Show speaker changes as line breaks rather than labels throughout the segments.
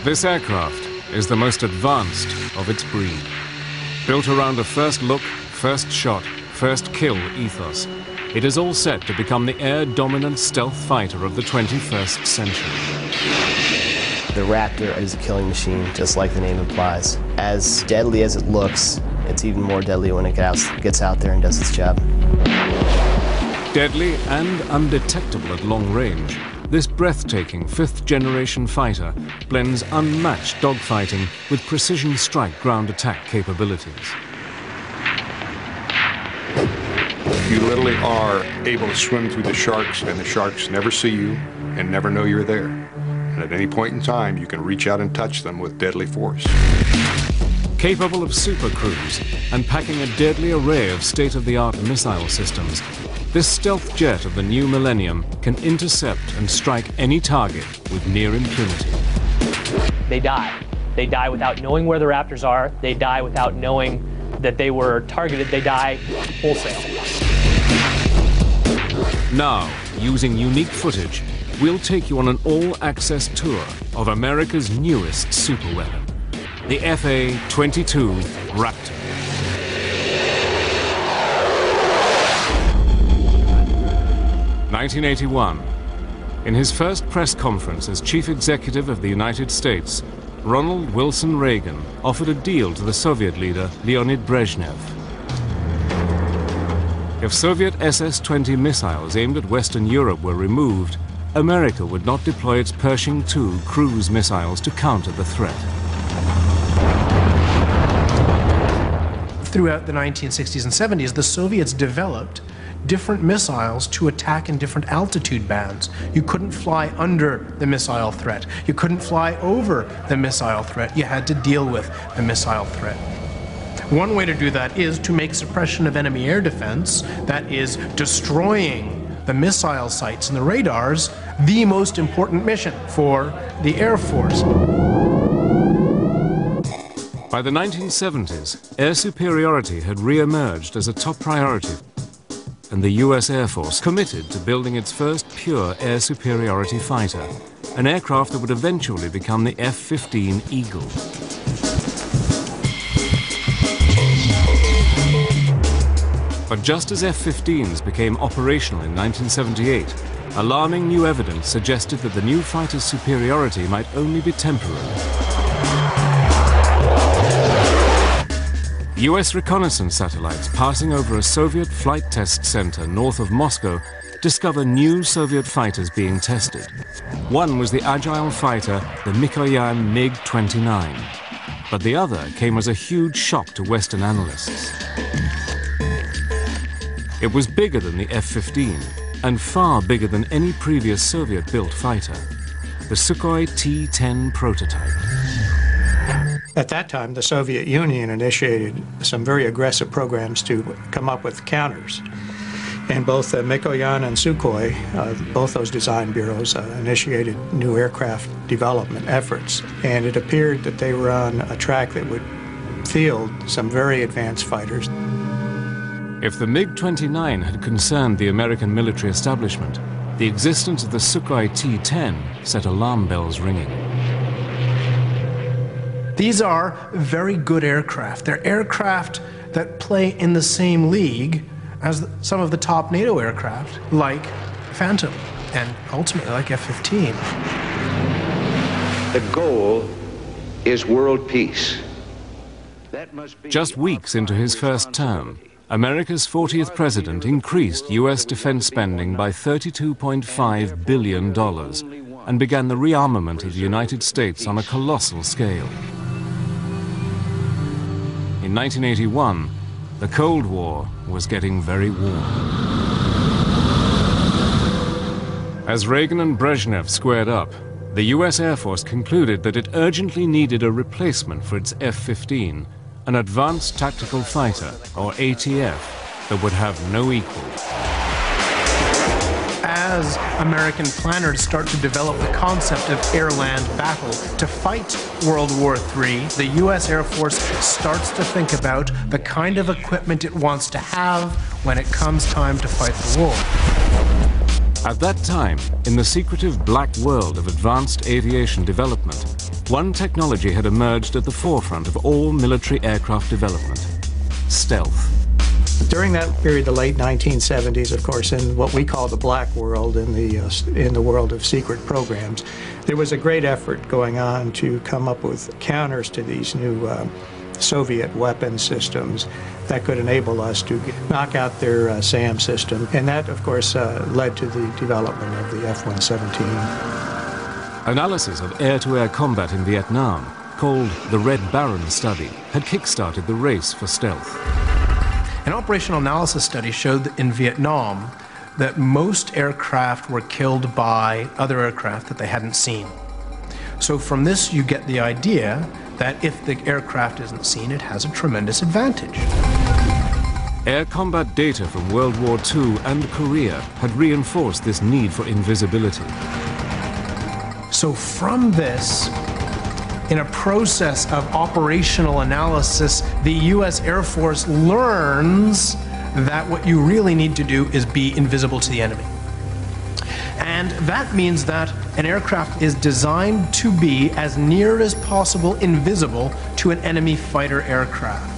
This aircraft is the most advanced of its breed. Built around a first look, first shot, first kill ethos, it is all set to become the air-dominant stealth fighter of the 21st century.
The Raptor is a killing machine, just like the name implies. As deadly as it looks, it's even more deadly when it gets out there and does its job.
Deadly and undetectable at long range, this breathtaking fifth-generation fighter blends unmatched dogfighting with precision strike ground attack capabilities.
You literally are able to swim through the sharks, and the sharks never see you and never know you're there. And at any point in time, you can reach out and touch them with deadly force.
Capable of super cruise and packing a deadly array of state-of-the-art missile systems, this stealth jet of the new millennium can intercept and strike any target with near impunity.
They die. They die without knowing where the Raptors are. They die without knowing that they were targeted. They die wholesale. Now,
using unique footage, we'll take you on an all-access tour of America's newest superweapon, the F-22 Raptor. (1981). In his first press conference as chief executive of the United States, Ronald Wilson Reagan offered a deal to the Soviet leader Leonid Brezhnev. If Soviet SS-20 missiles aimed at Western Europe were removed, America would not deploy its Pershing II cruise missiles to counter the threat.
Throughout the 1960s and 70s, the Soviets developed different missiles to attack in different altitude bands. You couldn't fly under the missile threat. You couldn't fly over the missile threat. You had to deal with the missile threat. One way to do that is to make suppression of enemy air defense, that is, destroying the missile sites and the radars, the most important mission for the Air Force.
By the 1970s, air superiority had re-emerged as a top priority, and the US Air Force committed to building its first pure air superiority fighter, an aircraft that would eventually become the F-15 Eagle. But just as F-15s became operational in 1978, alarming new evidence suggested that the new fighter's superiority might only be temporary. US reconnaissance satellites passing over a Soviet flight test center north of Moscow discover new Soviet fighters being tested. One was the agile fighter, the Mikoyan MiG-29, but the other came as a huge shock to Western analysts. It was bigger than the F-15 and far bigger than any previous Soviet-built fighter, the Sukhoi T-10 prototype.
At that time, the Soviet Union initiated some very aggressive programs to come up with counters. And both Mikoyan and Sukhoi, both those design bureaus, initiated new aircraft development efforts. And it appeared that they were on a track that would field some very advanced fighters.
If the MiG-29 had concerned the American military establishment, the existence of the Sukhoi T-10 set alarm bells ringing.
These are very good aircraft. They're aircraft that play in the same league as some of the top NATO aircraft, like Phantom, and ultimately like F-15.
The goal is world peace. That must be
just weeks into his first term, America's 40th president increased US defense spending by $32.5 billion and began the rearmament of the United States on a colossal scale. In 1981, the Cold War was getting very warm. As Reagan and Brezhnev squared up, the US Air Force concluded that it urgently needed a replacement for its F-15, an advanced tactical fighter, or ATF, that would have no equal.
As American planners start to develop the concept of air-land battle to fight World War III, the US Air Force starts to think about the kind of equipment it wants to have when it comes time to fight the war.
At that time, in the secretive black world of advanced aviation development, one technology had emerged at the forefront of all military aircraft development: stealth.
During that period, the late 1970s, of course, in what we call the black world, in the world of secret programs, there was a great effort going on to come up with counters to these new Soviet weapon systems that could enable us to knock out their SAM system. And that, of course, led to the development of the F-117.
Analysis of air-to-air combat in Vietnam, called the Red Baron study, had kick-started the race for stealth.
An operational analysis study showed that in Vietnam that most aircraft were killed by other aircraft that they hadn't seen. So from this you get the idea that if the aircraft isn't seen, it has a tremendous advantage.
Air combat data from World War II and Korea had reinforced this need for invisibility.
So from this, in a process of operational analysis, the U.S. Air Force learns that what you really need to do is be invisible to the enemy. And that means that an aircraft is designed to be as near as possible invisible to an enemy fighter aircraft.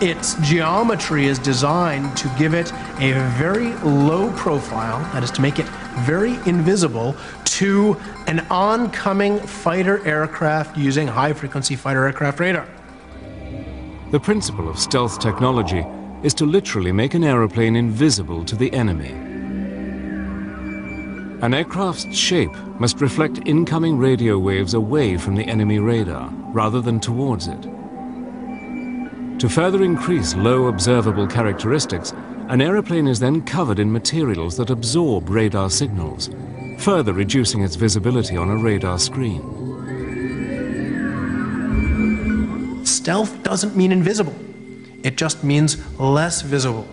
Its geometry is designed to give it a very low profile, that is to make it very invisible to an oncoming fighter aircraft using high-frequency fighter aircraft radar.
The principle of stealth technology is to literally make an aeroplane invisible to the enemy. An aircraft's shape must reflect incoming radio waves away from the enemy radar, rather than towards it. To further increase low observable characteristics, an aeroplane is then covered in materials that absorb radar signals, further reducing its visibility on a radar screen.
Stealth doesn't mean invisible. It just means less visible.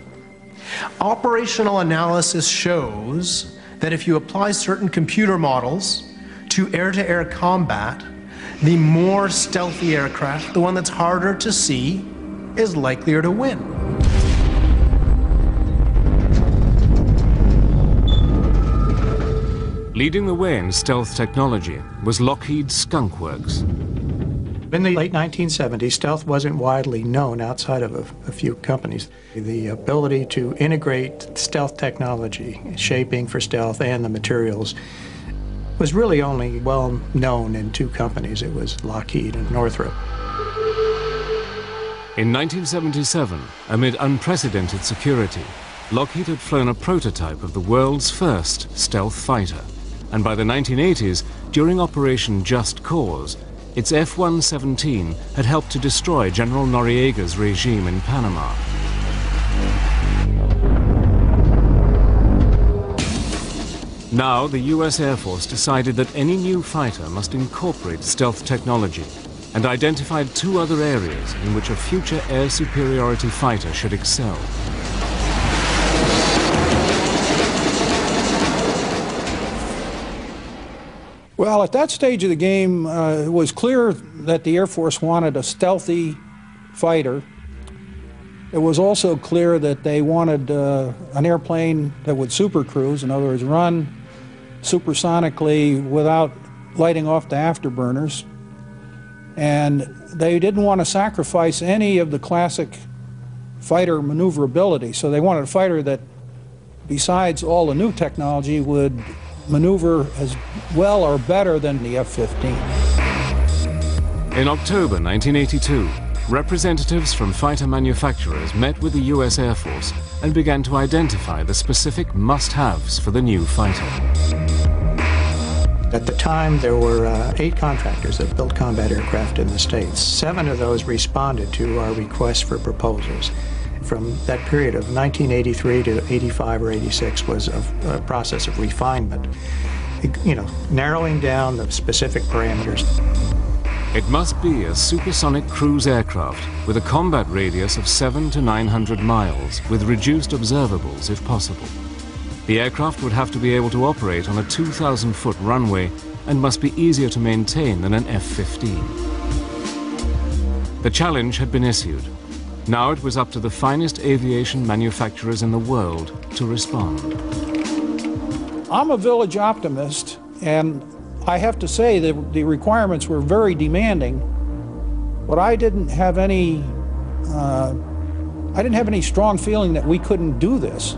Operational analysis shows that if you apply certain computer models to air-to-air combat, the more stealthy aircraft, the one that's harder to see, is likelier to win.
Leading the way in stealth technology was Lockheed's Skunk Works.
In the late 1970s, stealth wasn't widely known outside of a few companies. The ability to integrate stealth technology, shaping for stealth, and the materials was really only well known in two companies. It was Lockheed and Northrop.
In 1977, amid unprecedented security, Lockheed had flown a prototype of the world's first stealth fighter. And by the 1980s, during Operation Just Cause, its F-117 had helped to destroy General Noriega's regime in Panama. Now, the US Air Force decided that any new fighter must incorporate stealth technology and identified two other areas in which a future air superiority fighter should excel.
Well, at that stage of the game, it was clear that the Air Force wanted a stealthy fighter. It was also clear that they wanted an airplane that would supercruise, in other words, run supersonically without lighting off the afterburners. And they didn't want to sacrifice any of the classic fighter maneuverability. So they wanted a fighter that, besides all the new technology, would maneuver as well or better than the F-15.
In October 1982, representatives from fighter manufacturers met with the US Air Force and began to identify the specific must-haves for the new fighter.
At the time, there were 8 contractors that built combat aircraft in the States. 7 of those responded to our requests for proposals. From that period of 1983 to 85 or 86 was a process of refinement, narrowing down the specific parameters.
It must be a supersonic cruise aircraft with a combat radius of 700 to 900 miles with reduced observables if possible. The aircraft would have to be able to operate on a 2,000-foot runway and must be easier to maintain than an F-15. The challenge had been issued. Now it was up to the finest aviation manufacturers in the world to respond.
I'm a village optimist, and I have to say that the requirements were very demanding, but I didn't have any strong feeling that we couldn't do this.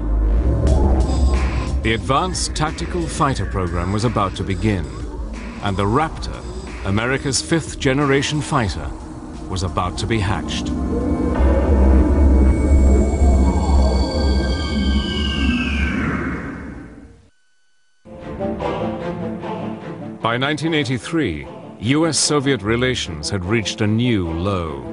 The Advanced Tactical Fighter program was about to begin, and the Raptor, America's fifth-generation fighter, was about to be hatched. By 1983, US-Soviet relations had reached a new low.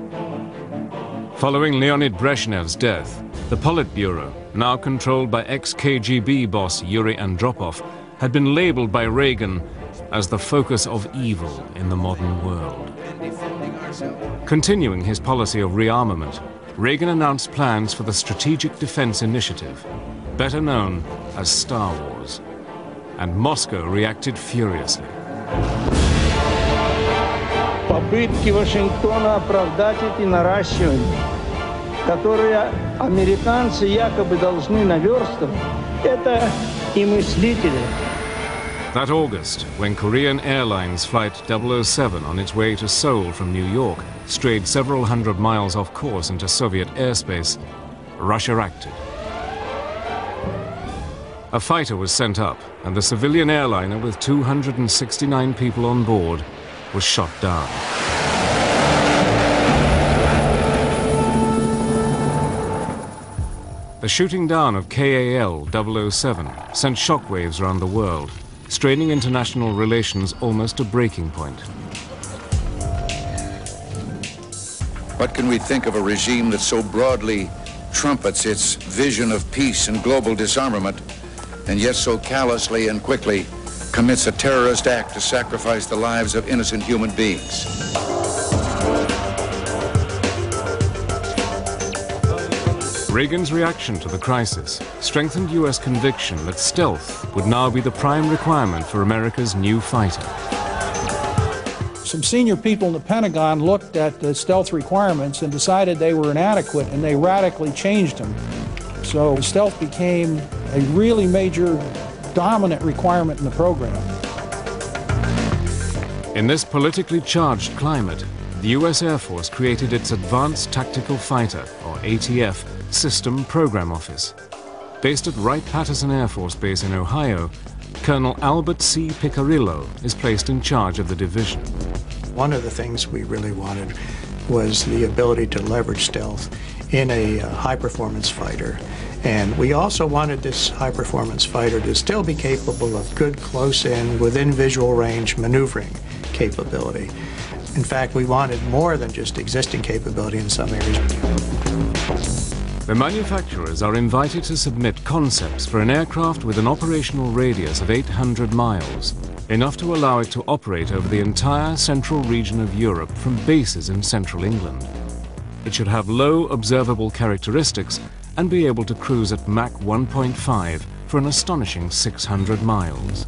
Following Leonid Brezhnev's death, the Politburo, now controlled by ex-KGB boss Yuri Andropov, had been labeled by Reagan as the focus of evil in the modern world. Continuing his policy of rearmament, Reagan announced plans for the Strategic Defense Initiative, better known as Star Wars, and Moscow reacted furiously.
Попытки Вашингтона оправдать эти наращивания, которые американцы якобы должны наверстывать, это и мыслители.
That August, when Korean Airlines Flight 007 on its way to Seoul from New York strayed several hundred miles off course into Soviet airspace, Russia acted. A fighter was sent up, and the civilian airliner with 269 people on board was shot down. The shooting down of KAL 007 sent shockwaves around the world, straining international relations almost to breaking point.
What can we think of a regime that so broadly trumpets its vision of peace and global disarmament, and yet so callously and quickly commits a terrorist act to sacrifice the lives of innocent human beings?
Reagan's reaction to the crisis strengthened US conviction that stealth would now be the prime requirement for America's new fighter.
Some senior people in the Pentagon looked at the stealth requirements and decided they were inadequate, and they radically changed them. So stealth became a really major, dominant requirement in the program.
In this politically charged climate, the US Air Force created its Advanced Tactical Fighter, or ATF, System Program Office. Based at Wright-Patterson Air Force Base in Ohio, Colonel Albert C. Picarillo is placed in charge of the division.
One of the things we really wanted was the ability to leverage stealth in a high-performance fighter. And we also wanted this high-performance fighter to still be capable of good close-in, within visual range maneuvering capability. In fact, we wanted more than just existing capability in some areas.
The manufacturers are invited to submit concepts for an aircraft with an operational radius of 800 miles, enough to allow it to operate over the entire central region of Europe from bases in central England. It should have low observable characteristics and be able to cruise at Mach 1.5 for an astonishing 600 miles.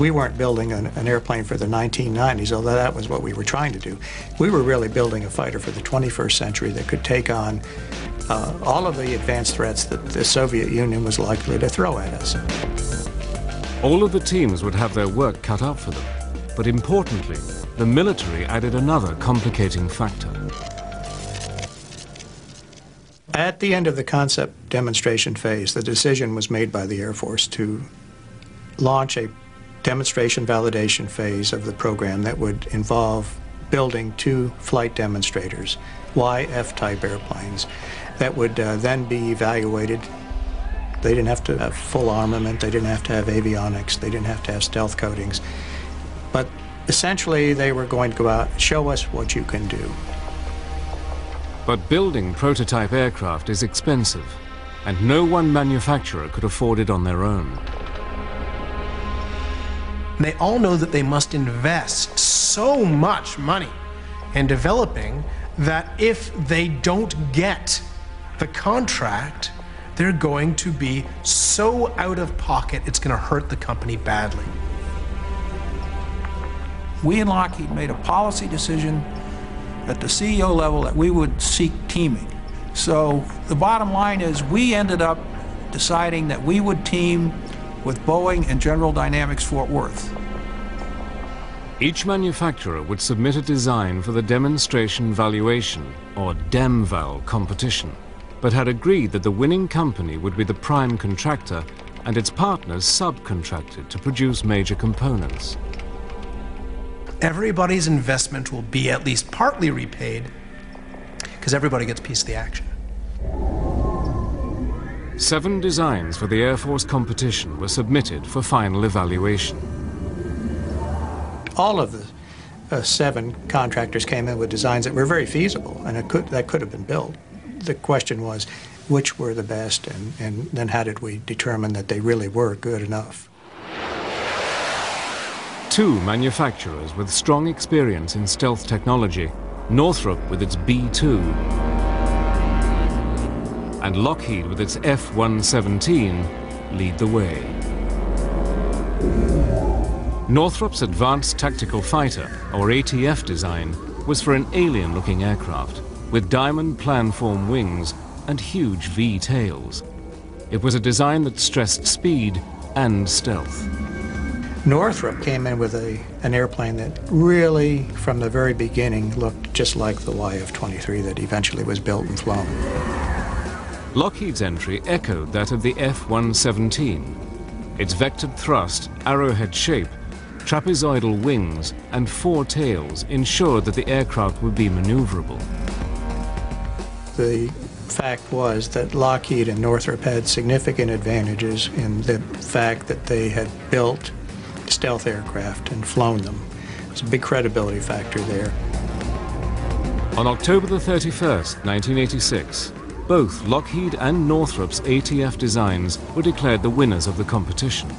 We weren't building an airplane for the 1990s, although that was what we were trying to do. We were really building a fighter for the 21st century that could take on all of the advanced threats that the Soviet Union was likely to throw at us.
All of the teams would have their work cut out for them, but importantly, the military added another complicating factor.
At the end of the concept demonstration phase, the decision was made by the Air Force to launch a demonstration validation phase of the program that would involve building 2 flight demonstrators, YF-type airplanes, that would then be evaluated. They didn't have to have full armament, they didn't have to have avionics, they didn't have to have stealth coatings, but essentially they were going to go out and show us what you can do.
But building prototype aircraft is expensive, and no one manufacturer could afford it on their own.
They all know that they must invest so much money in developing that if they don't get the contract, they're going to be so out of pocket, it's going to hurt the company badly.
We in Lockheed made a policy decision at the CEO level that we would seek teaming. So the bottom line is we ended up deciding that we would team with Boeing and General Dynamics Fort Worth.
Each manufacturer would submit a design for the Demonstration Valuation, or DEMVAL, competition, but had agreed that the winning company would be the prime contractor and its partners subcontracted to produce major components.
Everybody's investment will be at least partly repaid because everybody gets a piece of the action.
7 designs for the Air Force competition were submitted for final evaluation.
All of the 7 contractors came in with designs that were very feasible, and that could have been built. The question was, which were the best, and then how did we determine that they really were good enough?
2 manufacturers with strong experience in stealth technology, Northrop with its B-2 and Lockheed with its F-117, lead the way. Northrop's Advanced Tactical Fighter, or ATF design, was for an alien-looking aircraft with diamond planform wings and huge V-tails. It was a design that stressed speed and stealth.
Northrop came in with an airplane that really, from the very beginning, looked just like the YF-23 that eventually was built and flown.
Lockheed's entry echoed that of the F-117. Its vectored thrust, arrowhead shape, trapezoidal wings, and 4 tails ensured that the aircraft would be maneuverable.
The fact was that Lockheed and Northrop had significant advantages in the fact that they had built stealth aircraft and flown them. There's a big credibility factor there.
On October the 31st, 1986, both Lockheed and Northrop's ATF designs were declared the winners of the competition.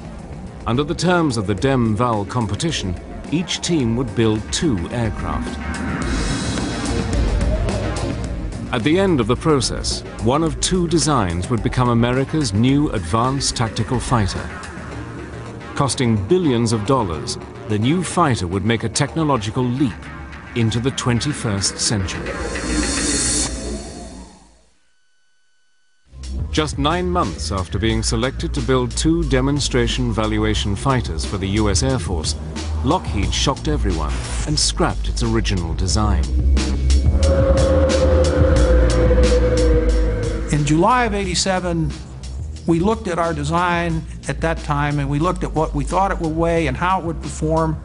Under the terms of the DEMVAL competition, each team would build 2 aircraft. At the end of the process, one of 2 designs would become America's new advanced tactical fighter. Costing billions of dollars, the new fighter would make a technological leap into the 21st century. Just 9 months after being selected to build 2 demonstration valuation fighters for the US Air Force, Lockheed shocked everyone and scrapped its original design.
In July of '87, we looked at our design at that time, and we looked at what we thought it would weigh and how it would perform.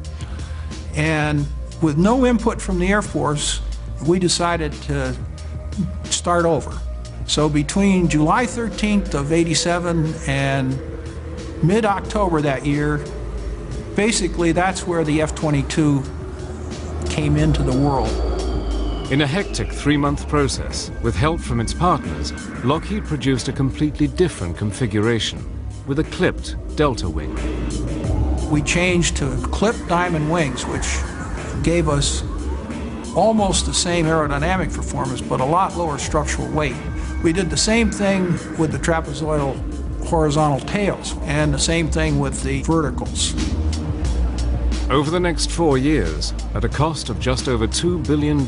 And with no input from the Air Force, we decided to start over. So between July 13th of '87 and mid-October that year, basically that's where the F-22 came into the world.
In a hectic 3-month process, with help from its partners, Lockheed produced a completely different configuration, with a clipped delta wing.
We changed to clipped diamond wings, which gave us almost the same aerodynamic performance, but a lot lower structural weight. We did the same thing with the trapezoidal horizontal tails, and the same thing with the verticals.
Over the next 4 years, at a cost of just over $2 billion,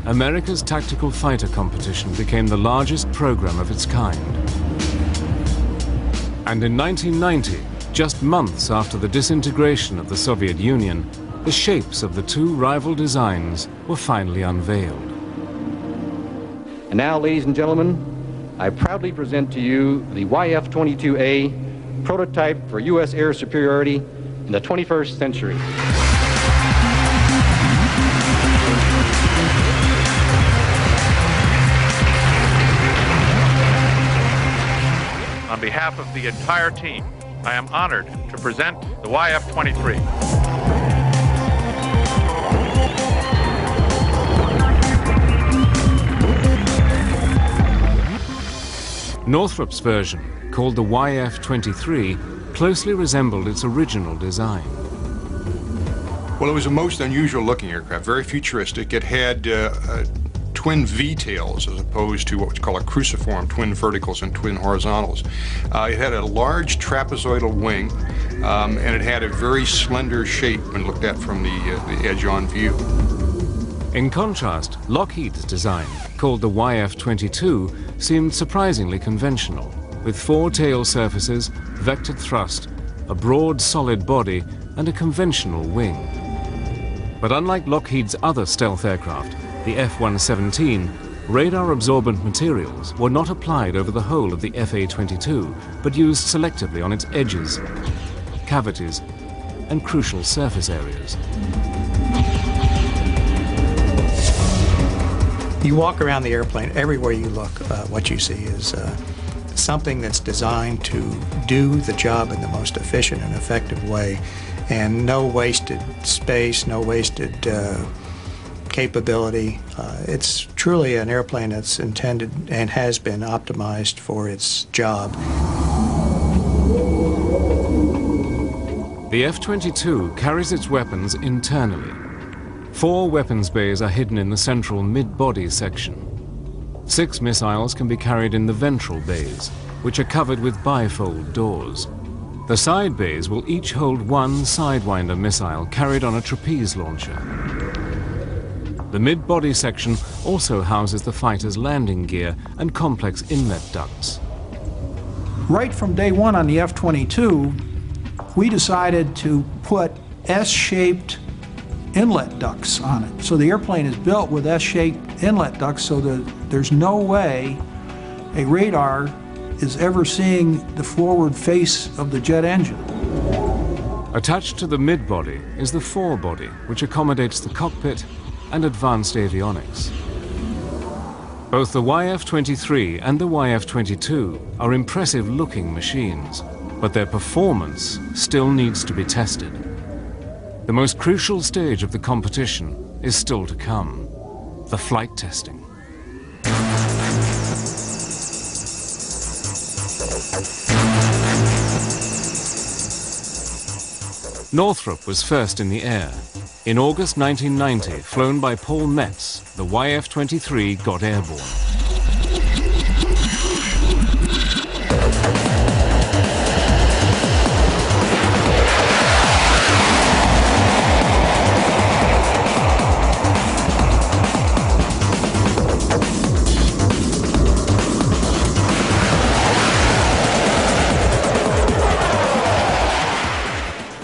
America's tactical fighter competition became the largest program of its kind. And in 1990, just months after the disintegration of the Soviet Union, the shapes of the 2 rival designs were finally unveiled.
And now, ladies and gentlemen, I proudly present to you the YF-22A, prototype for U.S. air superiority in the 21st century.
On behalf of the entire team, I am honored to present the YF-23.
Northrop's version, called the YF-23, closely resembled its original design.
Well, it was a most unusual looking aircraft, very futuristic. It had twin V-tails as opposed to what we call a cruciform, twin verticals and twin horizontals. It had a large trapezoidal wing, and it had a very slender shape when looked at from the edge-on view.
In contrast, Lockheed's design, called the YF-22, seemed surprisingly conventional. with 4 tail surfaces, vectored thrust, a broad solid body and a conventional wing. But unlike Lockheed's other stealth aircraft, the F-117, radar-absorbent materials were not applied over the whole of the F-22, but used selectively on its edges, cavities, and crucial surface areas.
You walk around the airplane, everywhere you look, what you see is something that's designed to do the job in the most efficient and effective way, and no wasted space, no wasted capability. It's truly an airplane that's intended and has been optimized for its job.
The F-22 carries its weapons internally. 4 weapons bays are hidden in the central mid-body section. 6 missiles can be carried in the ventral bays, which are covered with bifold doors. The side bays will each hold 1 Sidewinder missile carried on a trapeze launcher. The mid-body section also houses the fighter's landing gear and complex inlet ducts.
Right from day one on the F-22, we decided to put S-shaped inlet ducts on it. So the airplane is built with S-shaped inlet ducts so that there's no way a radar is ever seeing the forward face of the jet engine.
Attached to the mid-body is the forebody, which accommodates the cockpit and advanced avionics. Both the YF-23 and the YF-22 are impressive-looking machines, but their performance still needs to be tested. The most crucial stage of the competition is still to come, the flight testing. Northrop was first in the air. In August 1990, flown by Paul Metz, the YF-23 got airborne.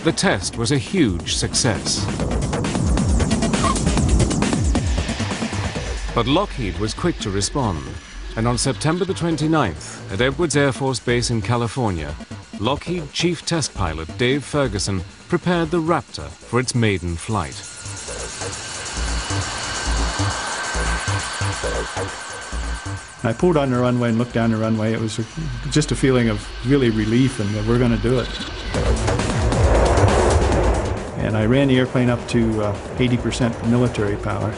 The test was a huge success. But Lockheed was quick to respond, and on September the 29th, at Edwards Air Force Base in California, Lockheed Chief Test Pilot Dave Ferguson prepared the Raptor for its maiden flight.
I pulled on the runway and looked down the runway. It was just a feeling of really relief and that we're going to do it. And I ran the airplane up to 80% military power.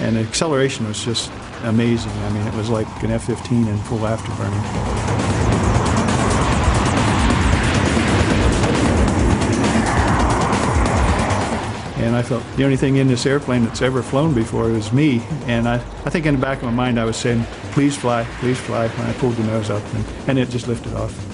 And the acceleration was just amazing. I mean, it was like an F-15 in full afterburning. And I felt the only thing in this airplane that's ever flown before was me. And I think in the back of my mind I was saying, please fly, when I pulled the nose up, and it just lifted off.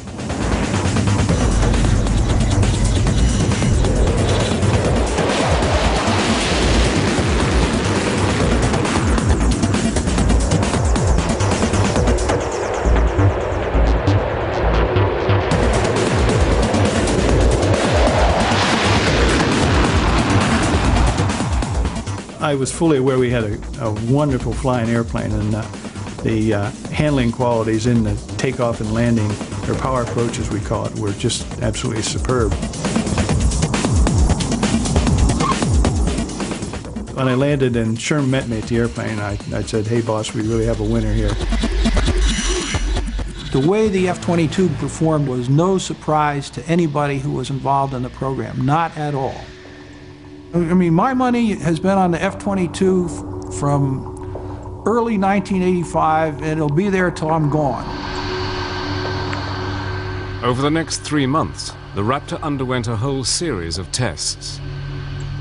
I was fully aware we had a wonderful flying airplane, and the handling qualities in the takeoff and landing, or power approach as we call it, were just absolutely superb. When I landed and Sherm met me at the airplane, I said, hey boss, we really have a winner here.
The way the F-22 performed was no surprise to anybody who was involved in the program, not at all. I mean, my money has been on the F-22 from early 1985, and it'll be there till I'm gone.
Over the next 3 months, the Raptor underwent a whole series of tests.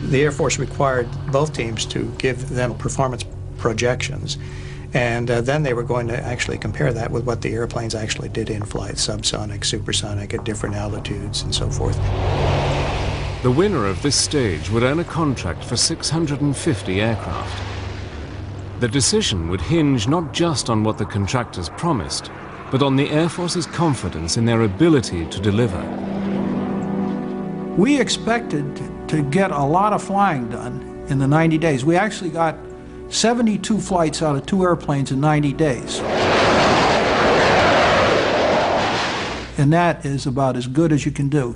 The Air Force required both teams to give them performance projections, and then they were going to actually compare that with what the airplanes actually did in flight, subsonic, supersonic, at different altitudes, and so forth.
The winner of this stage would earn a contract for 650 aircraft. The decision would hinge not just on what the contractors promised, but on the Air Force's confidence in their ability to deliver.
We expected to get a lot of flying done in the 90 days. We actually got 72 flights out of 2 airplanes in 90 days. And that is about as good as you can do.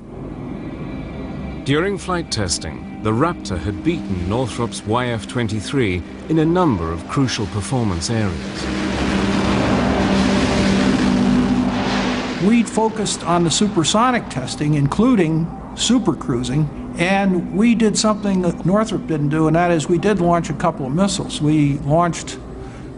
During flight testing, the Raptor had beaten Northrop's YF-23 in a number of crucial performance areas.
We focused on the supersonic testing, including supercruising, and we did something that Northrop didn't do, and that is we did launch a couple of missiles. We launched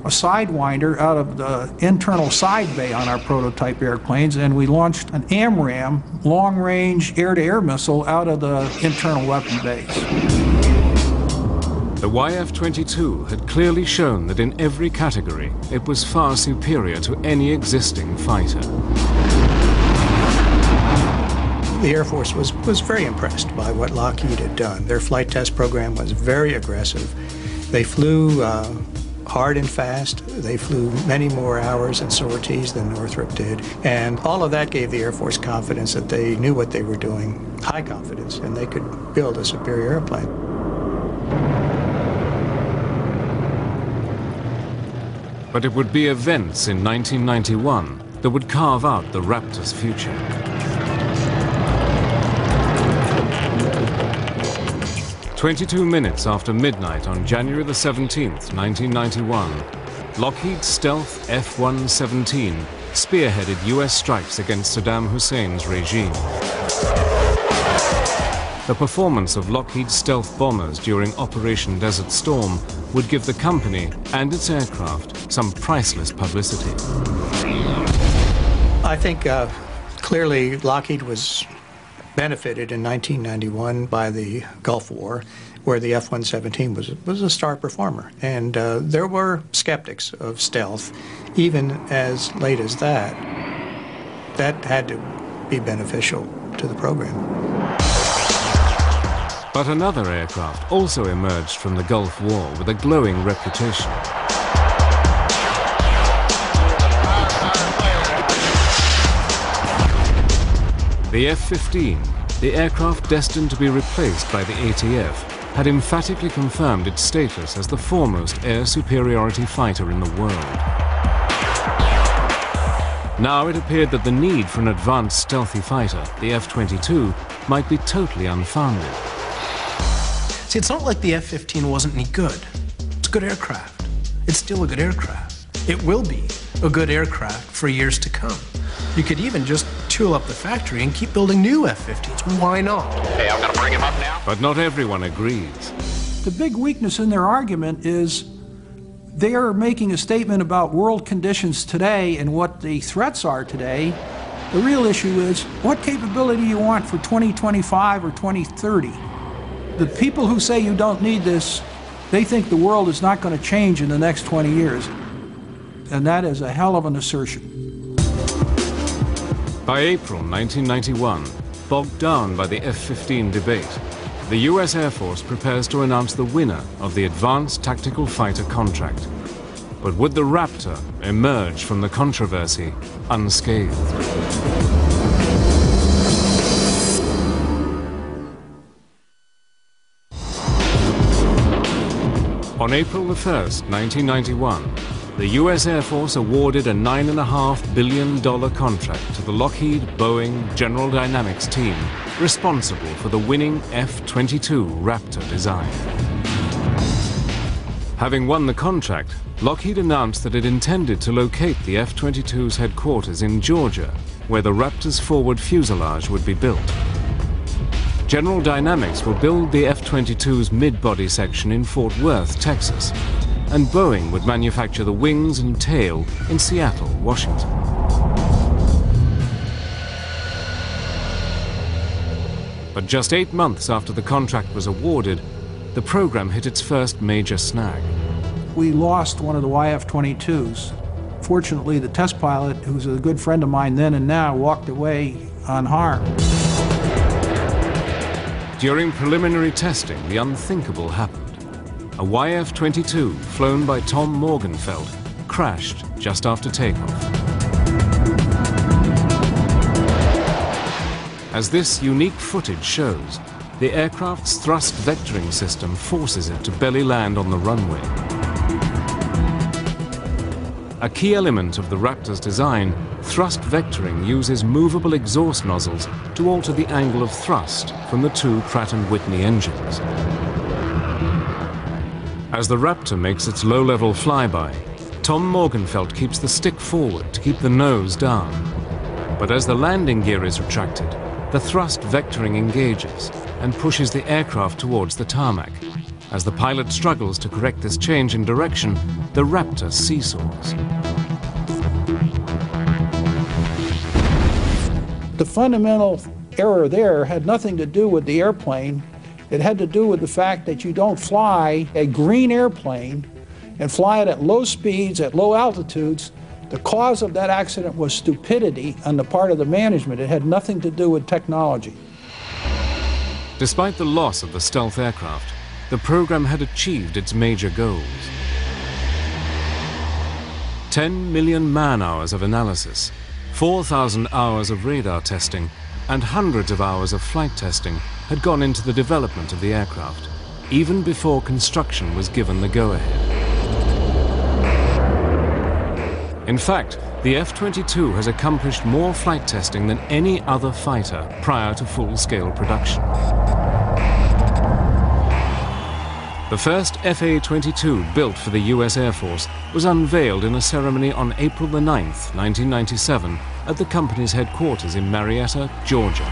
a Sidewinder out of the internal side bay on our prototype airplanes, and we launched an AMRAAM long-range air-to-air missile out of the internal weapon bays.
The YF-22 had clearly shown that in every category it was far superior to any existing fighter.
The Air Force was very impressed by what Lockheed had done. Their flight test program was very aggressive. They flew hard and fast. They flew many more hours and sorties than Northrop did. And all of that gave the Air Force confidence that they knew what they were doing, high confidence, and they could build a superior airplane.
But it would be events in 1991 that would carve out the Raptor's future. "22 minutes after midnight on January the 17th, 1991, Lockheed's stealth F-117 spearheaded US strikes against Saddam Hussein's regime. The performance of Lockheed's stealth bombers during Operation Desert Storm would give the company and its aircraft some priceless publicity.
I think clearly Lockheed was benefited in 1991 by the Gulf War, where the F-117 was a star performer. And there were skeptics of stealth, even as late as that. That had to be beneficial to the program.
But another aircraft also emerged from the Gulf War with a glowing reputation. The F-15, the aircraft destined to be replaced by the ATF, had emphatically confirmed its status as the foremost air superiority fighter in the world. Now it appeared that the need for an advanced stealthy fighter, the F-22, might be totally unfounded.
See, it's not like the F-15 wasn't any good. It's a good aircraft. It's still a good aircraft. It will be a good aircraft for years to come. You could even just tool up the factory and keep building new F-15s. Why not?
Hey, I'm going to bring him up now.
But not everyone agrees.
The big weakness in their argument is they are making a statement about world conditions today and what the threats are today. The real issue is what capability you want for 2025 or 2030. The people who say you don't need this, they think the world is not going to change in the next 20 years. And that is a hell of an assertion.
By April 1991, bogged down by the F-15 debate, the US Air Force prepares to announce the winner of the Advanced Tactical Fighter contract. But would the Raptor emerge from the controversy unscathed? On April 1st, 1991, the US Air Force awarded a $9.5 billion contract to the Lockheed, Boeing, General Dynamics team responsible for the winning F-22 Raptor design. Having won the contract, Lockheed announced that it intended to locate the F-22's headquarters in Georgia, where the Raptor's forward fuselage would be built. General Dynamics will build the F-22's mid-body section in Fort Worth, Texas, and Boeing would manufacture the wings and tail in Seattle, Washington. But just 8 months after the contract was awarded, the program hit its first major snag.
We lost one of the YF-22s. Fortunately, the test pilot, who's a good friend of mine then and now, walked away unharmed.
During preliminary testing, the unthinkable happened. a YF-22 flown by Tom Morgenfeld crashed just after takeoff. As this unique footage shows, the aircraft's thrust vectoring system forces it to belly land on the runway. A key element of the Raptor's design, thrust vectoring uses movable exhaust nozzles to alter the angle of thrust from the two Pratt & Whitney engines. As the Raptor makes its low-level flyby, Tom Morgenfeld keeps the stick forward to keep the nose down. But as the landing gear is retracted, the thrust vectoring engages and pushes the aircraft towards the tarmac. As the pilot struggles to correct this change in direction, the Raptor seesaws.
The fundamental error there had nothing to do with the airplane. It had to do with the fact that you don't fly a green airplane and fly it at low speeds, at low altitudes. The cause of that accident was stupidity on the part of the management. It had nothing to do with technology.
Despite the loss of the stealth aircraft, the program had achieved its major goals. 10 million man-hours of analysis, 4,000 hours of radar testing, and hundreds of hours of flight testing had gone into the development of the aircraft, even before construction was given the go-ahead. In fact, the F-22 has accomplished more flight testing than any other fighter prior to full-scale production. The first FA-22 built for the US Air Force was unveiled in a ceremony on April the 9th, 1997, at the company's headquarters in Marietta, Georgia.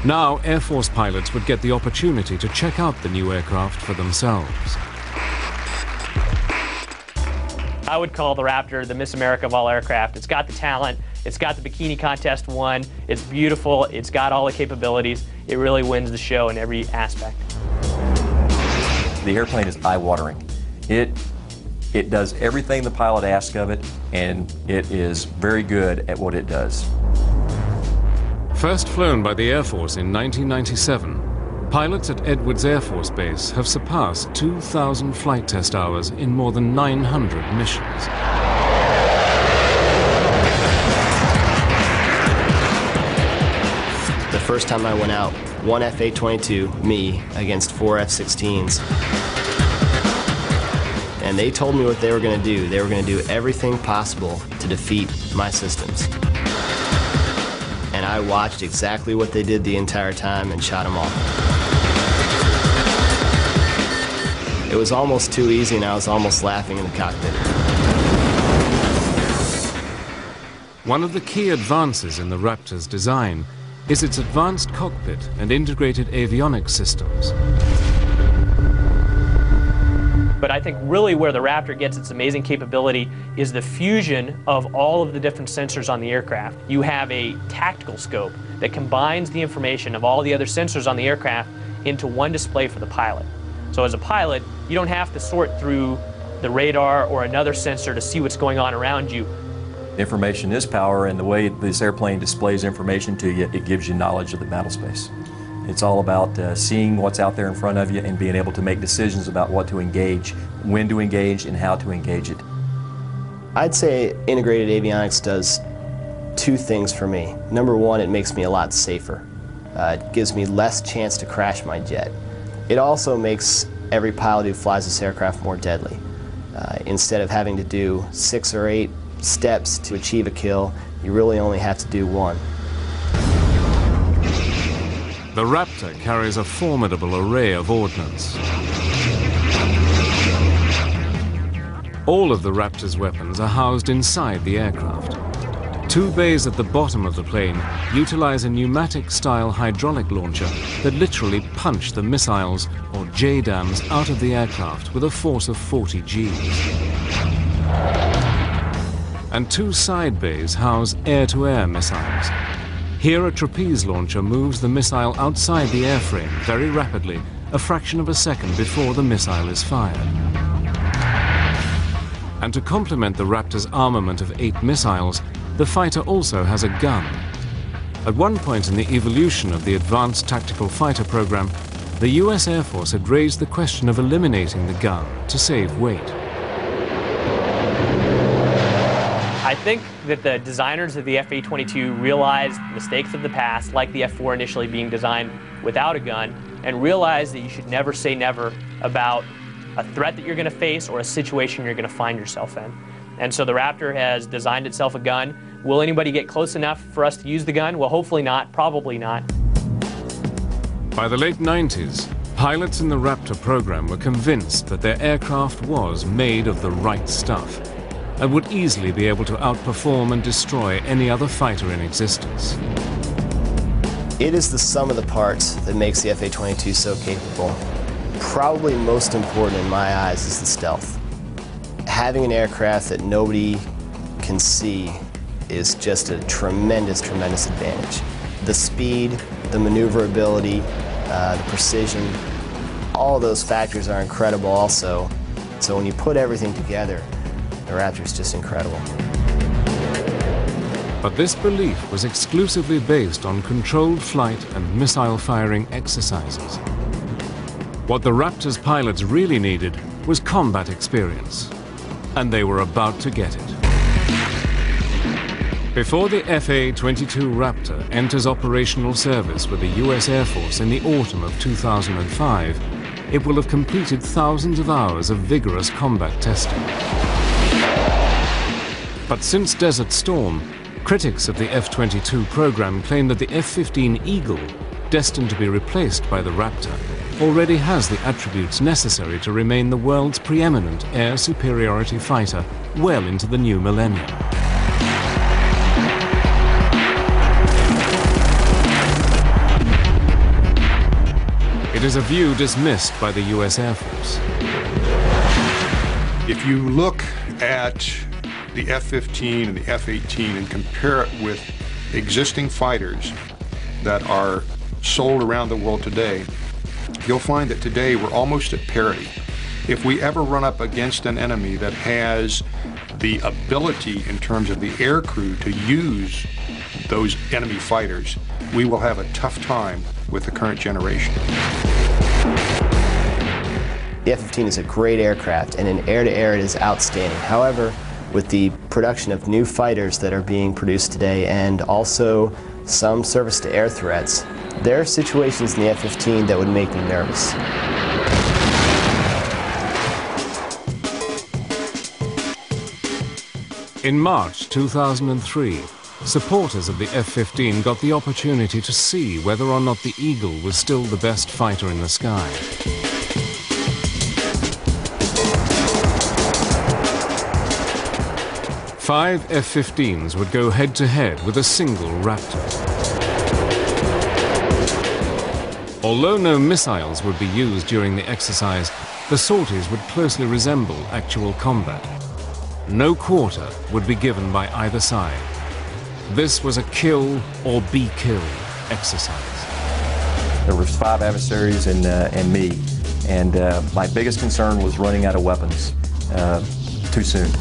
Now, Air Force pilots would get the opportunity to check out the new aircraft for themselves.
I would call the Raptor the Miss America of all aircraft. It's got the talent, it's got the bikini contest won, it's beautiful, it's got all the capabilities. It really wins the show in every aspect.
The airplane is eye-watering. It does everything the pilot asks of it, and it is very good at what it does.
First flown by the Air Force in 1997, pilots at Edwards Air Force Base have surpassed 2,000 flight test hours in more than 900 missions.
The first time I went out, one F-22, me, against 4 F-16s. And they told me what they were going to do. They were going to do everything possible to defeat my systems. And I watched exactly what they did the entire time and shot them all. It was almost too easy, and I was almost laughing in the cockpit.
One of the key advances in the Raptor's design is its advanced cockpit and integrated avionics systems.
But I think really where the Raptor gets its amazing capability is the fusion of all of the different sensors on the aircraft. You have a tactical scope that combines the information of all the other sensors on the aircraft into one display for the pilot. So as a pilot, you don't have to sort through the radar or another sensor to see what's going on around you.
Information is power, and the way this airplane displays information to you, it gives you knowledge of the battle space. It's all about seeing what's out there in front of you and being able to make decisions about what to engage, when to engage, and how to engage it.
I'd say integrated avionics does two things for me. Number one, it makes me a lot safer. It gives me less chance to crash my jet. It also makes every pilot who flies this aircraft more deadly. Instead of having to do 6 or 8 steps to achieve a kill, you really only have to do one.
The Raptor carries a formidable array of ordnance. All of the Raptor's weapons are housed inside the aircraft. 2 bays at the bottom of the plane utilize a pneumatic-style hydraulic launcher that literally punch the missiles, or JDAMs, out of the aircraft with a force of 40 Gs. And 2 side bays house air-to-air missiles. Here, a trapeze launcher moves the missile outside the airframe very rapidly, a fraction of a second before the missile is fired. And to complement the Raptor's armament of 8 missiles, the fighter also has a gun. At one point in the evolution of the Advanced Tactical Fighter program, the US Air Force had raised the question of eliminating the gun to save weight.
I think that the designers of the F-22 realized mistakes of the past, like the F-4 initially being designed without a gun, and realized that you should never say never about a threat that you're going to face or a situation you're going to find yourself in. And so the Raptor has designed itself a gun. Will anybody get close enough for us to use the gun? Well, hopefully not, probably not.
By the late 90s, pilots in the Raptor program were convinced that their aircraft was made of the right stuff and would easily be able to outperform and destroy any other fighter in existence.
It is the sum of the parts that makes the F-22 so capable. Probably most important in my eyes is the stealth. Having an aircraft that nobody can see is just a tremendous, tremendous advantage. The speed, the maneuverability, the precision, all those factors are incredible also. So when you put everything together, the Raptor is just incredible.
But this belief was exclusively based on controlled flight and missile firing exercises. What the Raptor's pilots really needed was combat experience, and they were about to get it. Before the F-22 Raptor enters operational service with the US Air Force in the autumn of 2005, it will have completed thousands of hours of vigorous combat testing. But since Desert Storm, critics of the F-22 program claim that the F-15 Eagle, destined to be replaced by the Raptor, already has the attributes necessary to remain the world's preeminent air superiority fighter well into the new millennium. It is a view dismissed by the US Air Force.
If you look at the F-15 and the F-18 and compare it with existing fighters that are sold around the world today, you'll find that today we're almost at parity. If we ever run up against an enemy that has the ability in terms of the air crew to use those enemy fighters, we will have a tough time with the current generation.
The F-15 is a great aircraft, and in air-to-air it is outstanding. However, with the production of new fighters that are being produced today and also some surface-to-air threats, there are situations in the F-15 that would make me nervous.
In March 2003, supporters of the F-15 got the opportunity to see whether or not the Eagle was still the best fighter in the sky. Five F-15s would go head-to-head with a single Raptor. Although no missiles would be used during the exercise, the sorties would closely resemble actual combat. No quarter would be given by either side. This was a kill or be killed exercise.
There were 5 adversaries and me, and my biggest concern was running out of weapons too soon.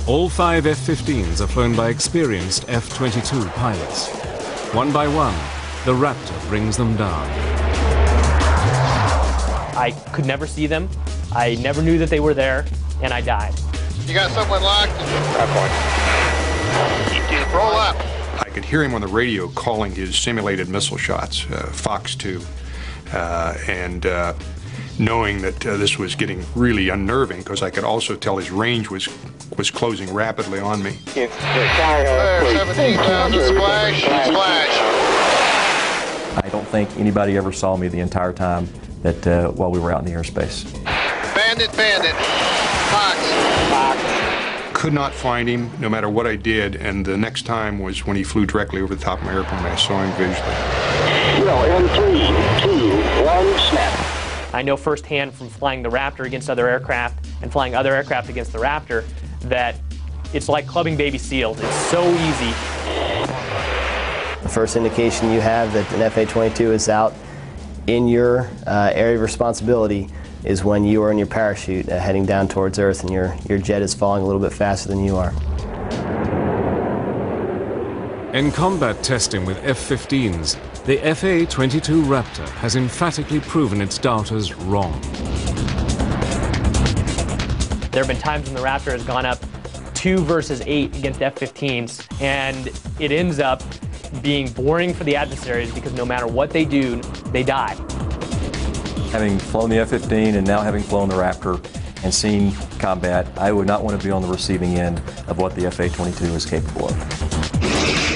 All 5 F-15s are flown by experienced F-22 pilots. One by one, the Raptor brings them down.
I could never see them. I never knew that they were there, and I died.
You got someone locked? Roll up.
I could hear him on the radio calling his simulated missile shots, Fox 2, and knowing that this was getting really unnerving because I could also tell his range was closing rapidly on me.
There, 17,000, splash, splash.
I don't think anybody ever saw me the entire time that while we were out in the airspace.
Bandit, bandit. Fox.
Could not find him no matter what I did, and the next time was when he flew directly over the top of my airplane. I saw him visually.
Well, in 3, 2, 1, snap.
I know firsthand from flying the Raptor against other aircraft and flying other aircraft against the Raptor that it's like clubbing baby seals. It's so easy.
The first indication you have that an F-22 is out in your area of responsibility is when you are in your parachute heading down towards Earth and your jet is falling a little bit faster than you are.
In combat testing with F-15s, the F-22 Raptor has emphatically proven its doubters wrong.
There have been times when the Raptor has gone up 2 versus 8 against F-15s, and it ends up being boring for the adversaries because no matter what they do, they die.
Having flown the F-15 and now having flown the Raptor and seen combat, I would not want to be on the receiving end of what the F-22 is capable of.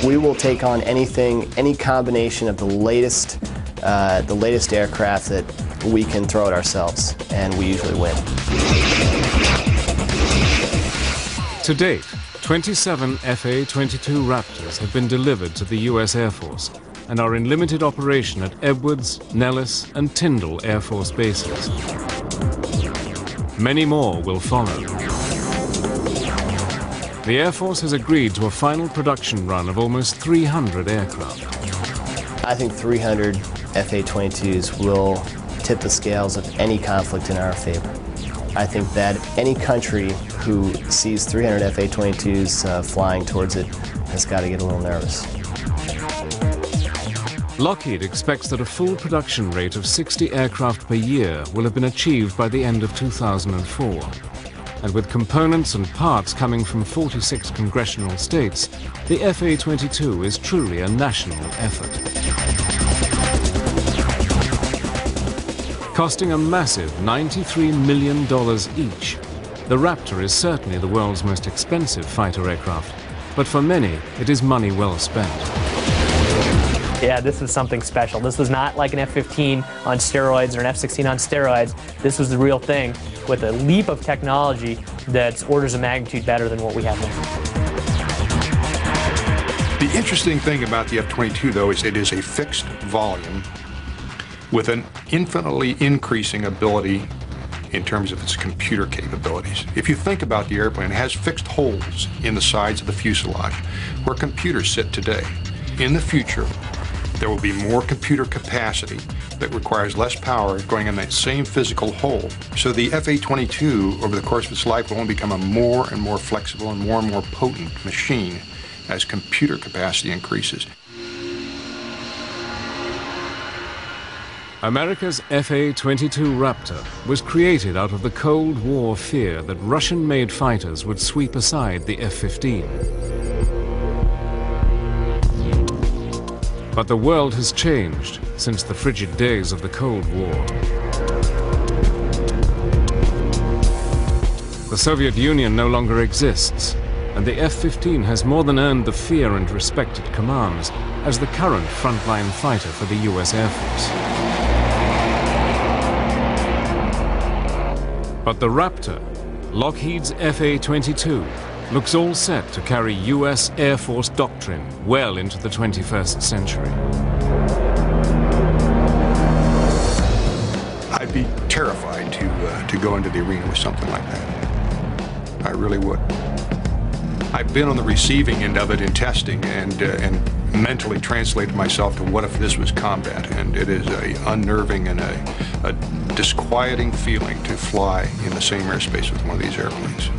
We will take on anything, any combination of the latest aircraft that we can throw at ourselves, and we usually win.
To date, 27 F-22 Raptors have been delivered to the U.S. Air Force and are in limited operation at Edwards, Nellis, and Tyndall Air Force bases. Many more will follow. The Air Force has agreed to a final production run of almost 300 aircraft.
I think 300 F-22s will tip the scales of any conflict in our favor. I think that any country who sees 300 F-22s flying towards it has got to get a little nervous.
Lockheed expects that a full production rate of 60 aircraft per year will have been achieved by the end of 2004. And with components and parts coming from 46 congressional states, the F-22 is truly a national effort. Costing a massive $93 million each, the Raptor is certainly the world's most expensive fighter aircraft, but for many, it is money well spent.
Yeah, this is something special. This was not like an F-15 on steroids or an F-16 on steroids. This was the real thing with a leap of technology that's orders of magnitude better than what we have now.
The interesting thing about the F-22, though, is it is a fixed volume with an infinitely increasing ability in terms of its computer capabilities. If you think about the airplane, it has fixed holes in the sides of the fuselage where computers sit today. In the future, there will be more computer capacity that requires less power going in that same physical hole. So the F-22, over the course of its life, will only become a more and more flexible and more potent machine as computer capacity increases.
America's F-22 Raptor was created out of the Cold War fear that Russian-made fighters would sweep aside the F-15. But the world has changed since the frigid days of the Cold War. The Soviet Union no longer exists, and the F-15 has more than earned the fear and respect it commands as the current frontline fighter for the U.S. Air Force. But the Raptor, Lockheed's F-22, looks all set to carry U.S. Air Force doctrine well into the 21st century.
I'd be terrified to go into the arena with something like that. I really would. I've been on the receiving end of it in testing and mentally translated myself to what if this was combat, and it is a unnerving and a disquieting feeling to fly in the same airspace with one of these airplanes.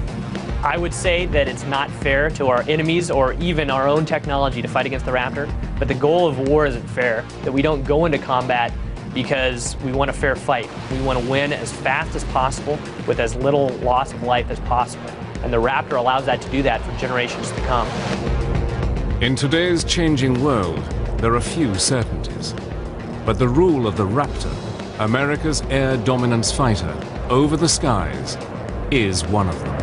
I would say that it's not fair to our enemies or even our own technology to fight against the Raptor, but the goal of war isn't fair, that we don't go into combat because we want a fair fight. We want to win as fast as possible with as little loss of life as possible. And the Raptor allows that to do that for generations to come.
In today's changing world, there are few certainties. But the rule of the Raptor, America's air dominance fighter, over the skies, is one of them.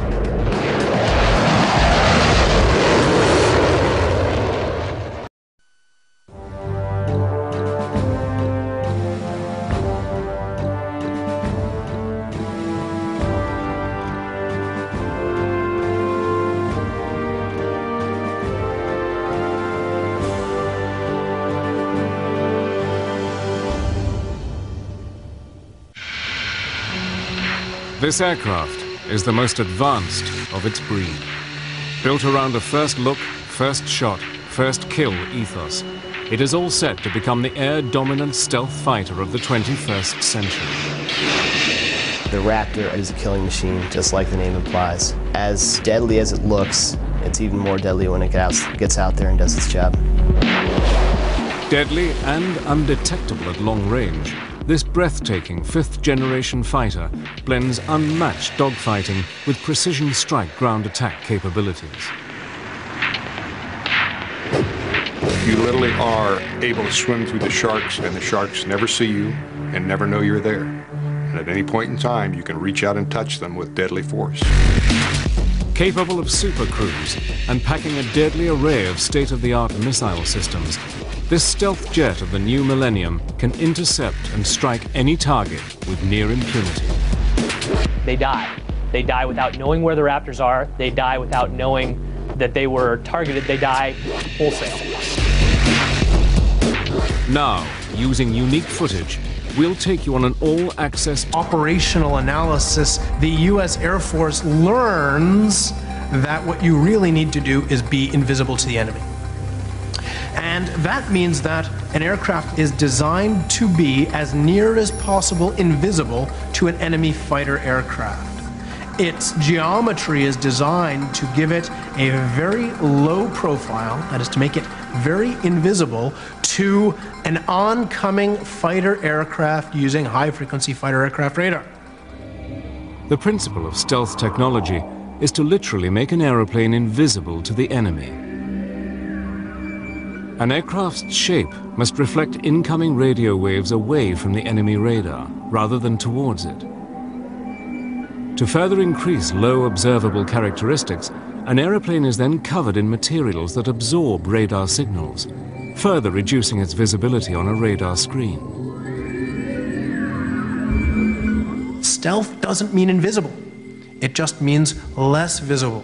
This aircraft is the most advanced of its breed. Built around a first look, first shot, first kill ethos, it is all set to become the air-dominant stealth fighter of the 21st century.
The Raptor is a killing machine, just like the name implies. As deadly as it looks, it's even more deadly when it gets out there and does its job.
Deadly and undetectable at long range, this breathtaking fifth-generation fighter blends unmatched dogfighting with precision strike ground attack capabilities.
You literally are able to swim through the sharks, and the sharks never see you and never know you're there. And at any point in time, you can reach out and touch them with deadly force.
Capable of super cruise and packing a deadly array of state-of-the-art missile systems, this stealth jet of the new millennium can intercept and strike any target with near impunity.
They die. They die without knowing where the Raptors are. They die without knowing that they were targeted. They die wholesale.
Now, using unique footage, we'll take you on an all-access
operational analysis. The U.S. Air Force learns that what you really need to do is be invisible to the enemy. And that means that an aircraft is designed to be as near as possible invisible to an enemy fighter aircraft. Its geometry is designed to give it a very low profile, that is to make it very invisible to an oncoming fighter aircraft using high-frequency fighter aircraft radar.
The principle of stealth technology is to literally make an aeroplane invisible to the enemy. An aircraft's shape must reflect incoming radio waves away from the enemy radar, rather than towards it. To further increase low observable characteristics, an aeroplane is then covered in materials that absorb radar signals, further reducing its visibility on a radar screen.
Stealth doesn't mean invisible. It just means less visible.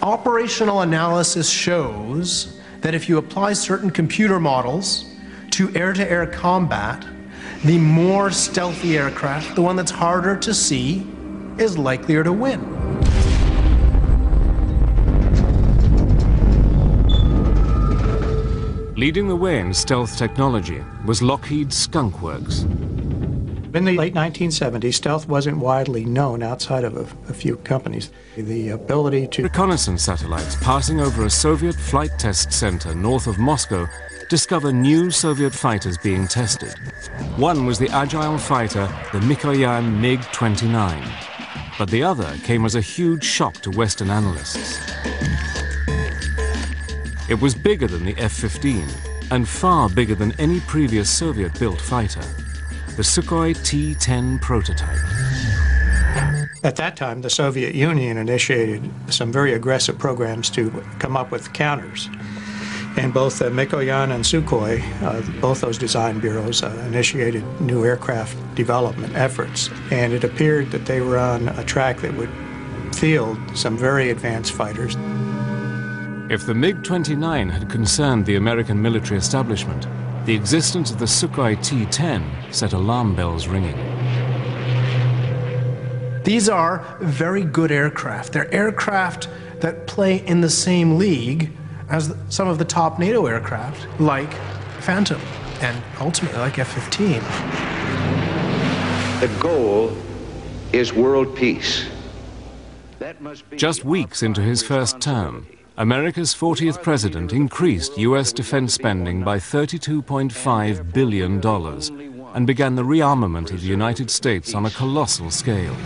Operational analysis shows that if you apply certain computer models to air-to-air combat, the more stealthy aircraft, the one that's harder to see, is likelier to win.
Leading the way in stealth technology was Lockheed's Skunk Works.
In the late 1970s, stealth wasn't widely known outside of a few companies. The ability to...
Reconnaissance satellites passing over a Soviet flight test center north of Moscow discover new Soviet fighters being tested. One was the agile fighter, the Mikoyan MiG-29. But the other came as a huge shock to Western analysts. It was bigger than the F-15 and far bigger than any previous Soviet-built fighter, the Sukhoi T-10 prototype.
At that time, the Soviet Union initiated some very aggressive programs to come up with counters. And both Mikoyan and Sukhoi, both those design bureaus, initiated new aircraft development efforts. And it appeared that they were on a track that would field some very advanced fighters.
If the MiG-29 had concerned the American military establishment, the existence of the Sukhoi T-10 set alarm bells ringing.
These are very good aircraft. They're aircraft that play in the same league as some of the top NATO aircraft, like Phantom, and ultimately like F-15.
The goal is world peace. That must be
Just weeks into his first term, America's 40th president increased U.S. defense spending by $32.5 billion and began the rearmament of the United States on a colossal scale.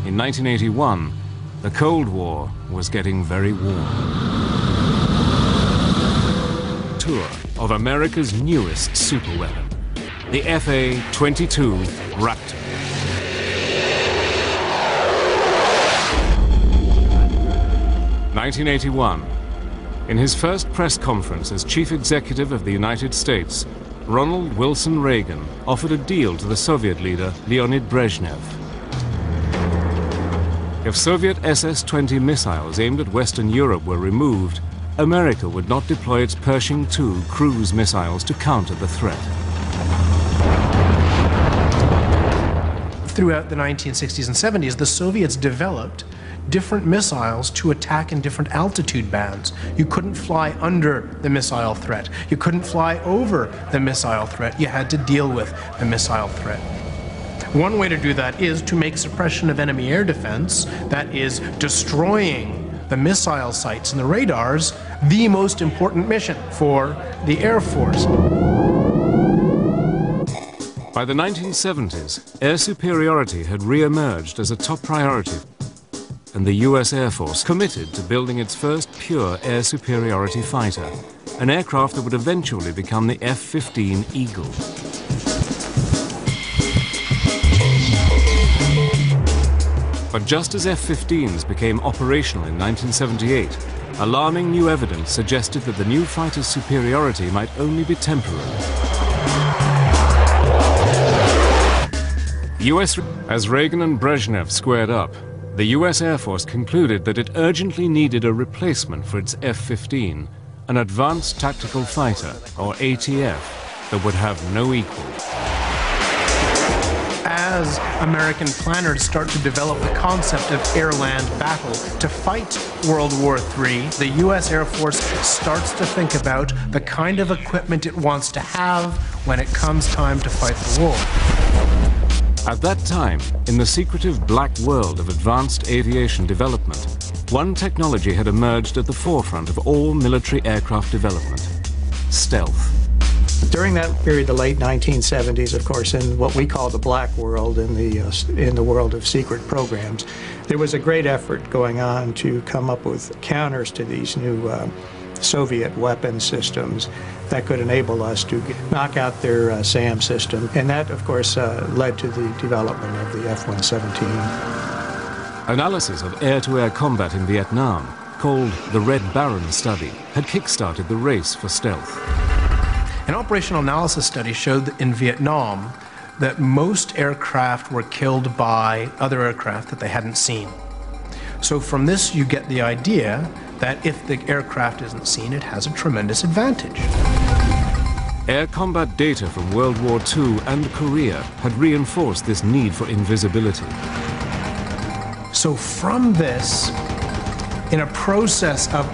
In 1981, the Cold War was getting very warm. Tour of America's newest superweapon, the F-22 Raptor. (1981). In his first press conference as chief executive of the United States, Ronald Wilson Reagan offered a deal to the Soviet leader Leonid Brezhnev. If Soviet SS-20 missiles aimed at Western Europe were removed, America would not deploy its Pershing II cruise missiles to counter the threat.
Throughout the 1960s and 70s, the Soviets developed different missiles to attack in different altitude bands. You couldn't fly under the missile threat. You couldn't fly over the missile threat. You had to deal with the missile threat. One way to do that is to make suppression of enemy air defense, that is, destroying the missile sites and the radars, the most important mission for the Air Force.
By the 1970s, air superiority had re-emerged as a top priority, and the US Air Force committed to building its first pure air superiority fighter, an aircraft that would eventually become the F-15 Eagle. But just as F-15s became operational in 1978, alarming new evidence suggested that the new fighter's superiority might only be temporary. As Reagan and Brezhnev squared up, the US Air Force concluded that it urgently needed a replacement for its F-15, an advanced tactical fighter, or ATF, that would have no equal.
As American planners start to develop the concept of air-land battle to fight World War III, the US Air Force starts to think about the kind of equipment it wants to have when it comes time to fight the war.
At that time, in the secretive black world of advanced aviation development, one technology had emerged at the forefront of all military aircraft development: stealth.
During that period, the late 1970s, of course, in what we call the black world, in the world of secret programs, there was a great effort going on to come up with counters to these new Soviet weapon systems that could enable us to knock out their SAM system. And that, of course, led to the development of the F-117.
Analysis of air-to-air combat in Vietnam, called the Red Baron study, had kick-started the race for stealth.
An operational analysis study showed that in Vietnam that most aircraft were killed by other aircraft that they hadn't seen. So from this you get the idea that if the aircraft isn't seen, it has a tremendous advantage.
Air combat data from World War II and Korea had reinforced this need for invisibility.
So from this, in a process of